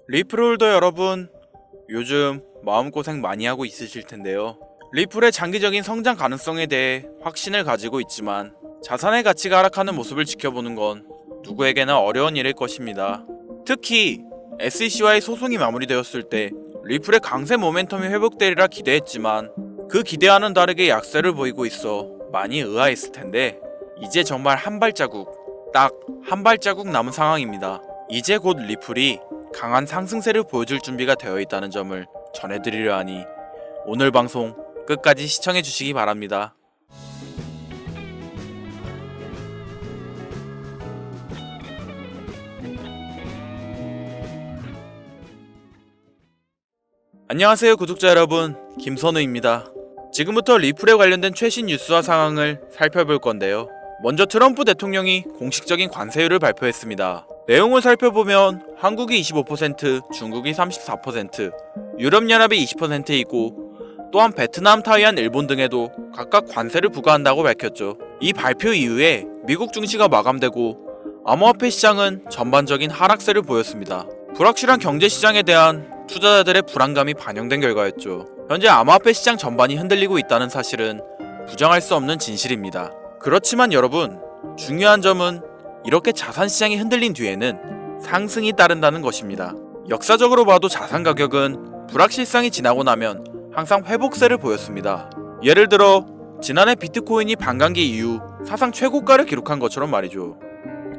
리플홀더 여러분, 요즘 마음고생 많이 하고 있으실 텐데요. 리플의 장기적인 성장 가능성에 대해 확신을 가지고 있지만 자산의 가치가 하락하는 모습을 지켜보는 건 누구에게나 어려운 일일 것입니다. 특히 SEC와의 소송이 마무리되었을 때 리플의 강세 모멘텀이 회복되리라 기대했지만 그 기대와는 다르게 약세를 보이고 있어 많이 의아했을 텐데 이제 정말 한 발자국, 딱 한 발자국 남은 상황입니다. 이제 곧 리플이 강한 상승세를 보여줄 준비가 되어 있다는 점을 전해드리려 하니 오늘 방송 끝까지 시청해 주시기 바랍니다. 안녕하세요 구독자 여러분, 김선우입니다. 지금부터 리플에 관련된 최신 뉴스와 상황을 살펴볼 건데요. 먼저 트럼프 대통령이 공식적인 관세율을 발표했습니다. 내용을 살펴보면 한국이 25%, 중국이 34%, 유럽연합이 20%이고 또한 베트남, 타이완, 일본 등에도 각각 관세를 부과한다고 밝혔죠. 이 발표 이후에 미국 증시가 마감되고 암호화폐 시장은 전반적인 하락세를 보였습니다. 불확실한 경제시장에 대한 투자자들의 불안감이 반영된 결과였죠. 현재 암호화폐 시장 전반이 흔들리고 있다는 사실은 부정할 수 없는 진실입니다. 그렇지만 여러분, 중요한 점은 이렇게 자산시장이 흔들린 뒤에는 상승이 따른다는 것입니다. 역사적으로 봐도 자산 가격은 불확실성이 지나고 나면 항상 회복세를 보였습니다. 예를 들어 지난해 비트코인이 반감기 이후 사상 최고가를 기록한 것처럼 말이죠.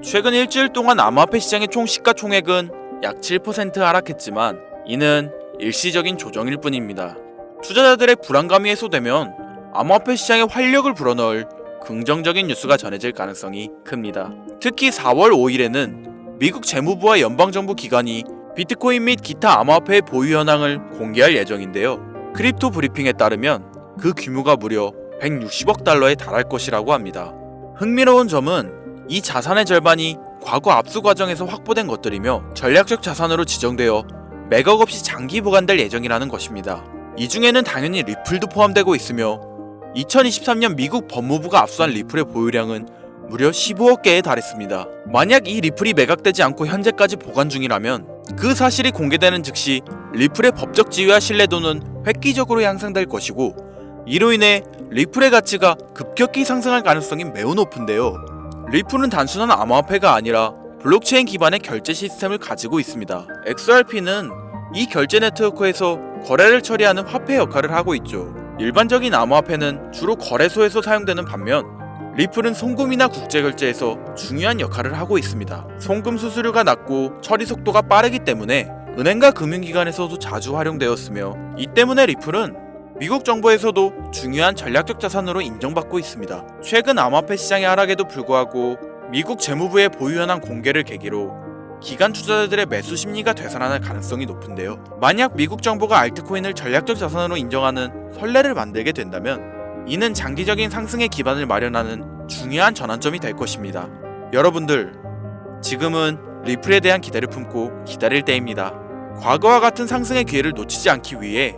최근 일주일 동안 암호화폐 시장의 총 시가총액은 약 7% 하락했지만 이는 일시적인 조정일 뿐입니다. 투자자들의 불안감이 해소되면 암호화폐 시장에 활력을 불어넣을 긍정적인 뉴스가 전해질 가능성이 큽니다. 특히 4월 5일에는 미국 재무부와 연방정부 기관이 비트코인 및 기타 암호화폐의 보유 현황을 공개할 예정인데요. 크립토 브리핑에 따르면 그 규모가 무려 160억 달러에 달할 것이라고 합니다. 흥미로운 점은 이 자산의 절반이 과거 압수 과정에서 확보된 것들이며 전략적 자산으로 지정되어 매각 없이 장기 보관될 예정이라는 것입니다. 이 중에는 당연히 리플도 포함되고 있으며 2023년 미국 법무부가 압수한 리플의 보유량은 무려 15억 개에 달했습니다. 만약 이 리플이 매각되지 않고 현재까지 보관 중이라면 그 사실이 공개되는 즉시 리플의 법적 지위와 신뢰도는 획기적으로 향상될 것이고 이로 인해 리플의 가치가 급격히 상승할 가능성이 매우 높은데요. 리플은 단순한 암호화폐가 아니라 블록체인 기반의 결제 시스템을 가지고 있습니다. XRP는 이 결제 네트워크에서 거래를 처리하는 화폐 역할을 하고 있죠. 일반적인 암호화폐는 주로 거래소에서 사용되는 반면 리플은 송금이나 국제결제에서 중요한 역할을 하고 있습니다. 송금 수수료가 낮고 처리 속도가 빠르기 때문에 은행과 금융기관에서도 자주 활용되었으며 이 때문에 리플은 미국 정부에서도 중요한 전략적 자산으로 인정받고 있습니다. 최근 암호화폐 시장의 하락에도 불구하고 미국 재무부의 보유 현황 공개를 계기로 기관 투자자들의 매수 심리가 되살아날 가능성이 높은데요. 만약 미국 정부가 알트코인을 전략적 자산으로 인정하는 선례를 만들게 된다면 이는 장기적인 상승의 기반을 마련하는 중요한 전환점이 될 것입니다. 여러분들, 지금은 리플에 대한 기대를 품고 기다릴 때입니다. 과거와 같은 상승의 기회를 놓치지 않기 위해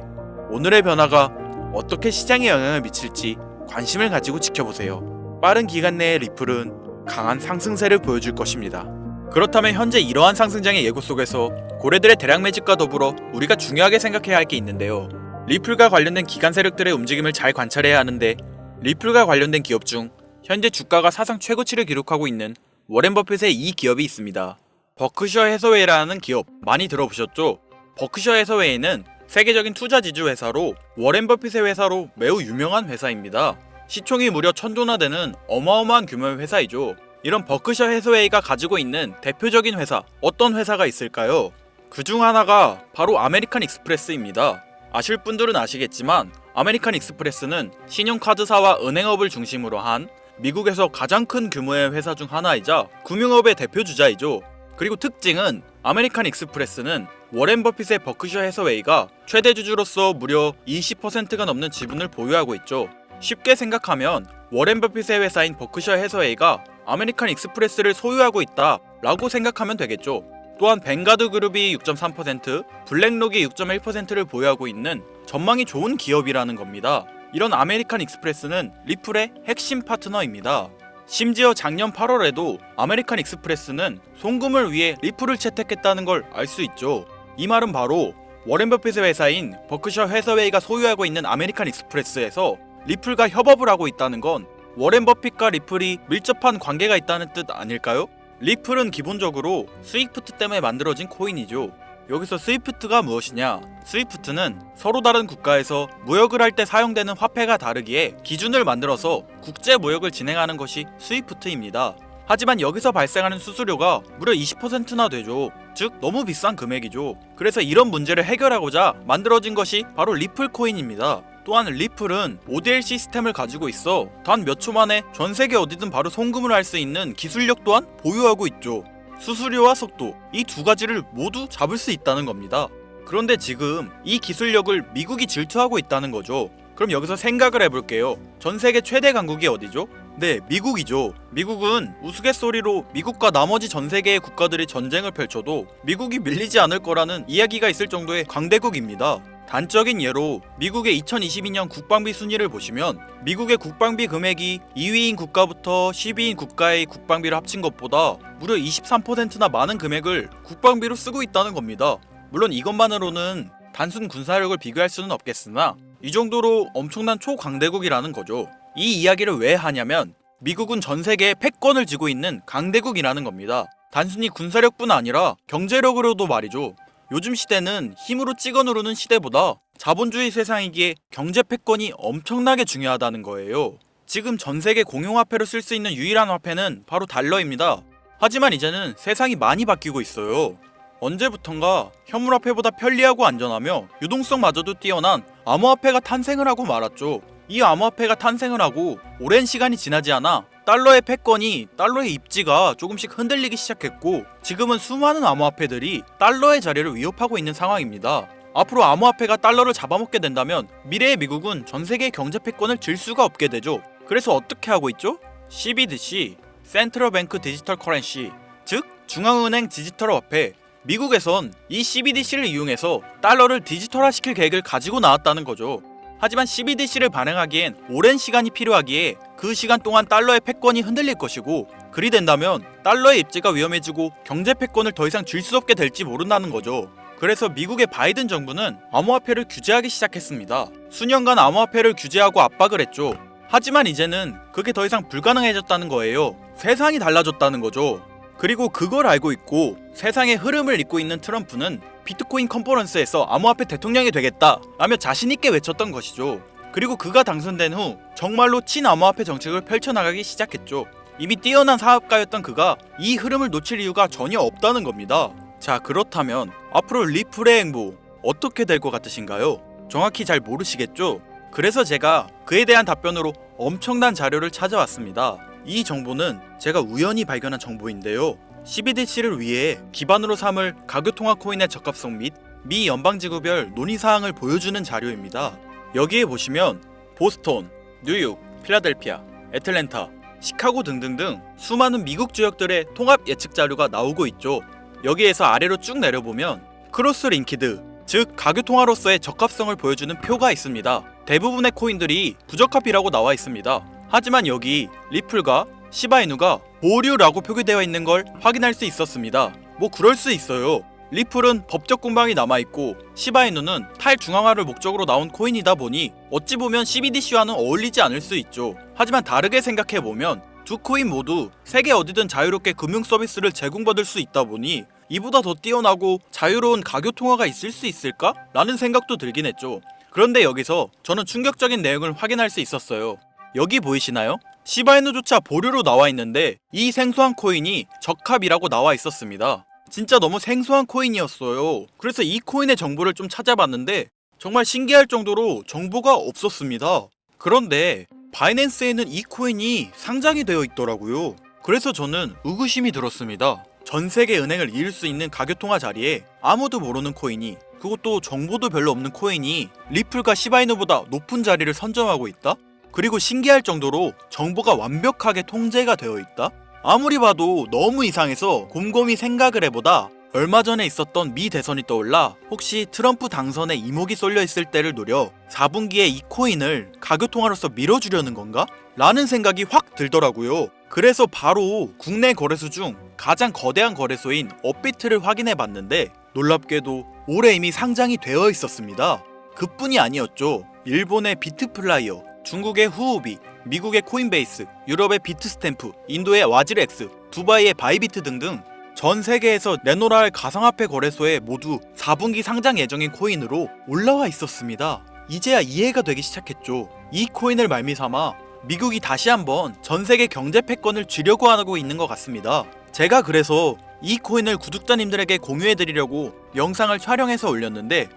오늘의 변화가 어떻게 시장에 영향을 미칠지 관심을 가지고 지켜보세요. 빠른 기간 내에 리플은 강한 상승세를 보여줄 것입니다. 그렇다면 현재 이러한 상승장의 예고 속에서 고래들의 대량 매집과 더불어 우리가 중요하게 생각해야 할 게 있는데요. 리플과 관련된 기관 세력들의 움직임을 잘 관찰해야 하는데 리플과 관련된 기업 중 현재 주가가 사상 최고치를 기록하고 있는 워렌 버핏의 이 기업이 있습니다. 버크셔 해서웨이라는 기업 많이 들어보셨죠? 버크셔 해서웨이는 세계적인 투자 지주 회사로 워렌 버핏의 회사로 매우 유명한 회사입니다. 시총이 무려 1000조나 되는 어마어마한 규모의 회사이죠. 이런 버크셔 해서웨이가 가지고 있는 대표적인 회사, 어떤 회사가 있을까요? 그중 하나가 바로 아메리칸 익스프레스입니다. 아실 분들은 아시겠지만 아메리칸 익스프레스는 신용카드사와 은행업을 중심으로 한 미국에서 가장 큰 규모의 회사 중 하나이자 금융업의 대표 주자이죠. 그리고 특징은 아메리칸 익스프레스는 워렌 버핏의 버크셔 해서웨이가 최대 주주로서 무려 20%가 넘는 지분을 보유하고 있죠. 쉽게 생각하면 워렌 버핏의 회사인 버크셔 해서웨이가 아메리칸 익스프레스를 소유하고 있다 라고 생각하면 되겠죠. 또한 뱅가드 그룹이 6.3%, 블랙록이 6.1%를 보유하고 있는 전망이 좋은 기업이라는 겁니다. 이런 아메리칸 익스프레스는 리플의 핵심 파트너입니다. 심지어 작년 8월에도 아메리칸 익스프레스는 송금을 위해 리플을 채택했다는 걸 알 수 있죠. 이 말은 바로 워렌 버핏의 회사인 버크셔 해서웨이가 소유하고 있는 아메리칸 익스프레스에서 리플과 협업을 하고 있다는 건 워렌 버핏과 리플이 밀접한 관계가 있다는 뜻 아닐까요? 리플은 기본적으로 스위프트 때문에 만들어진 코인이죠. 여기서 스위프트가 무엇이냐? 스위프트는 서로 다른 국가에서 무역을 할 때 사용되는 화폐가 다르기에 기준을 만들어서 국제 무역을 진행하는 것이 스위프트입니다. 하지만 여기서 발생하는 수수료가 무려 20%나 되죠. 즉 너무 비싼 금액이죠. 그래서 이런 문제를 해결하고자 만들어진 것이 바로 리플 코인입니다. 또한 리플은 ODL 시스템을 가지고 있어 단 몇 초 만에 전 세계 어디든 바로 송금을 할 수 있는 기술력 또한 보유하고 있죠. 수수료와 속도, 이 두 가지를 모두 잡을 수 있다는 겁니다. 그런데 지금 이 기술력을 미국이 질투하고 있다는 거죠. 그럼 여기서 생각을 해볼게요. 전 세계 최대 강국이 어디죠? 네, 미국이죠. 미국은 우스갯소리로 미국과 나머지 전 세계의 국가들이 전쟁을 펼쳐도 미국이 밀리지 않을 거라는 이야기가 있을 정도의 강대국입니다. 단적인 예로 미국의 2022년 국방비 순위를 보시면 미국의 국방비 금액이 2위인 국가부터 10위인 국가의 국방비를 합친 것보다 무려 23%나 많은 금액을 국방비로 쓰고 있다는 겁니다. 물론 이것만으로는 단순 군사력을 비교할 수는 없겠으나 이 정도로 엄청난 초강대국이라는 거죠. 이 이야기를 왜 하냐면 미국은 전 세계에 패권을 쥐고 있는 강대국이라는 겁니다. 단순히 군사력뿐 아니라 경제력으로도 말이죠. 요즘 시대는 힘으로 찍어 누르는 시대보다 자본주의 세상이기에 경제 패권이 엄청나게 중요하다는 거예요. 지금 전 세계 공용화폐로 쓸 수 있는 유일한 화폐는 바로 달러입니다. 하지만 이제는 세상이 많이 바뀌고 있어요. 언제부턴가 현물화폐보다 편리하고 안전하며 유동성마저도 뛰어난 암호화폐가 탄생을 하고 말았죠. 이 암호화폐가 탄생을 하고 오랜 시간이 지나지 않아 달러의 패권이, 달러의 입지가 조금씩 흔들리기 시작했고 지금은 수많은 암호화폐들이 달러의 자리를 위협하고 있는 상황입니다. 앞으로 암호화폐가 달러를 잡아먹게 된다면 미래의 미국은 전 세계의 경제 패권을 질 수가 없게 되죠. 그래서 어떻게 하고 있죠? CBDC, 센트럴 뱅크 디지털 커런시, 즉 중앙은행 디지털 화폐. 미국에선 이 CBDC를 이용해서 달러를 디지털화시킬 계획을 가지고 나왔다는 거죠. 하지만 CBDC를 발행하기엔 오랜 시간이 필요하기에 그 시간 동안 달러의 패권이 흔들릴 것이고 그리 된다면 달러의 입지가 위험해지고 경제 패권을 더 이상 줄 수 없게 될지 모른다는 거죠. 그래서 미국의 바이든 정부는 암호화폐를 규제하기 시작했습니다. 수년간 암호화폐를 규제하고 압박을 했죠. 하지만 이제는 그게 더 이상 불가능해졌다는 거예요. 세상이 달라졌다는 거죠. 그리고 그걸 알고 있고 세상의 흐름을 잇고 있는 트럼프는 비트코인 컨퍼런스에서 암호화폐 대통령이 되겠다 라며 자신있게 외쳤던 것이죠. 그리고 그가 당선된 후 정말로 친암호화폐 정책을 펼쳐나가기 시작했죠. 이미 뛰어난 사업가였던 그가 이 흐름을 놓칠 이유가 전혀 없다는 겁니다. 자, 그렇다면 앞으로 리플의 행보 어떻게 될 것 같으신가요? 정확히 잘 모르시겠죠? 그래서 제가 그에 대한 답변으로 엄청난 자료를 찾아왔습니다. 이 정보는 제가 우연히 발견한 정보인데요. CBDC를 위해 기반으로 삼을 가교통화 코인의 적합성 및 미 연방지구별 논의사항을 보여주는 자료입니다. 여기에 보시면 보스턴, 뉴욕, 필라델피아, 애틀랜타, 시카고 등등등 수많은 미국 지역들의 통합 예측 자료가 나오고 있죠. 여기에서 아래로 쭉 내려보면 크로스 링키드, 즉 가교통화로서의 적합성을 보여주는 표가 있습니다. 대부분의 코인들이 부적합이라고 나와 있습니다. 하지만 여기 리플과 시바이누가 보류라고 표기되어 있는 걸 확인할 수 있었습니다. 뭐 그럴 수 있어요. 리플은 법적 공방이 남아있고 시바이누는 탈중앙화를 목적으로 나온 코인이다 보니 어찌 보면 CBDC와는 어울리지 않을 수 있죠. 하지만 다르게 생각해보면 두 코인 모두 세계 어디든 자유롭게 금융 서비스를 제공받을 수 있다 보니 이보다 더 뛰어나고 자유로운 가교통화가 있을 수 있을까? 라는 생각도 들긴 했죠. 그런데 여기서 저는 충격적인 내용을 확인할 수 있었어요. 여기 보이시나요? 시바이누조차 보류로 나와 있는데 이 생소한 코인이 적합이라고 나와 있었습니다. 진짜 너무 생소한 코인이었어요. 그래서 이 코인의 정보를 좀 찾아봤는데 정말 신기할 정도로 정보가 없었습니다. 그런데 바이낸스에는 이 코인이 상장이 되어 있더라고요. 그래서 저는 의구심이 들었습니다. 전 세계 은행을 이을 수 있는 가교통화 자리에 아무도 모르는 코인이, 그것도 정보도 별로 없는 코인이 리플과 시바이누보다 높은 자리를 선점하고 있다? 그리고 신기할 정도로 정보가 완벽하게 통제가 되어 있다? 아무리 봐도 너무 이상해서 곰곰이 생각을 해보다 얼마 전에 있었던 미 대선이 떠올라 혹시 트럼프 당선에 이목이 쏠려 있을 때를 노려 4분기에 이 코인을 가교통화로서 밀어주려는 건가? 라는 생각이 확 들더라고요. 그래서 바로 국내 거래소 중 가장 거대한 거래소인 업비트를 확인해 봤는데 놀랍게도 올해 이미 상장이 되어 있었습니다. 그뿐이 아니었죠. 일본의 비트플라이어, 중국의 후오비, 미국의 코인베이스, 유럽의 비트스탬프, 인도의 와즈렉스, 두바이의 바이비트 등등 전 세계에서 내놓으라 할 가상화폐 거래소에 모두 4분기 상장 예정인 코인으로 올라와 있었습니다. 이제야 이해가 되기 시작했죠. 이 코인을 말미삼아 미국이 다시 한번 전 세계 경제 패권을 쥐려고 하고 있는 것 같습니다. 제가 그래서 이 코인을 구독자님들에게 공유해드리려고 영상을 촬영해서 올렸는데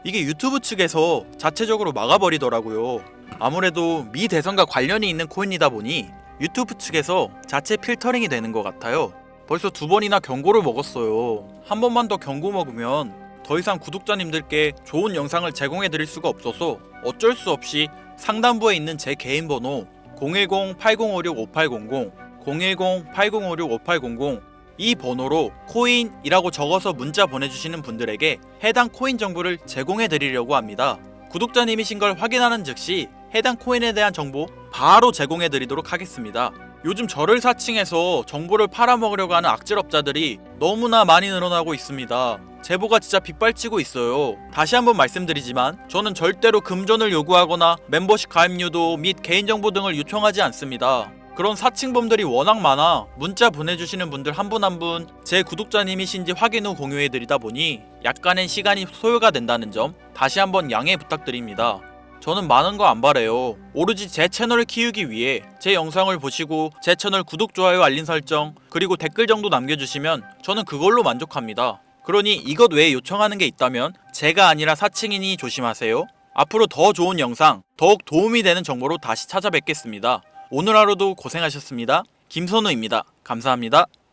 이게 유튜브 측에서 자체적으로 막아버리더라고요. 아무래도 미 대선과 관련이 있는 코인이다 보니 유튜브 측에서 자체 필터링이 되는 것 같아요. 벌써 2번이나 경고를 먹었어요. 한 번만 더 경고 먹으면 더 이상 구독자님들께 좋은 영상을 제공해드릴 수가 없어서 어쩔 수 없이 상단부에 있는 제 개인 번호 010-8056-5800, 010-8056-5800 이 번호로 코인이라고 적어서 문자 보내주시는 분들에게 해당 코인 정보를 제공해드리려고 합니다. 구독자님이신 걸 확인하는 즉시 해당 코인에 대한 정보 바로 제공해드리도록 하겠습니다. 요즘 저를 사칭해서 정보를 팔아먹으려고 하는 악질업자들이 너무나 많이 늘어나고 있습니다. 제보가 진짜 빗발치고 있어요. 다시 한번 말씀드리지만 저는 절대로 금전을 요구하거나 멤버십 가입료도 및 개인정보 등을 요청하지 않습니다. 그런 사칭범들이 워낙 많아 문자 보내주시는 분들 한 분 한 분 제 구독자님이신지 확인 후 공유해드리다 보니 약간의 시간이 소요가 된다는 점 다시 한번 양해 부탁드립니다. 저는 많은 거 안 바래요. 오로지 제 채널을 키우기 위해 제 영상을 보시고 제 채널 구독, 좋아요, 알림 설정 그리고 댓글 정도 남겨주시면 저는 그걸로 만족합니다. 그러니 이것 외에 요청하는 게 있다면 제가 아니라 사칭이니 조심하세요. 앞으로 더 좋은 영상, 더욱 도움이 되는 정보로 다시 찾아뵙겠습니다. 오늘 하루도 고생하셨습니다. 김선우입니다. 감사합니다.